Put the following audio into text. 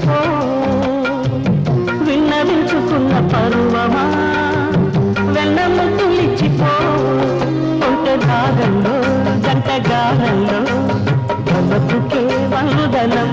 పో విన్నవించుకున్న పరువమా వెన్న ముద్దులిచ్చిపో ఒంటె దాగంలో జంట గానంలో బతుకే వందనం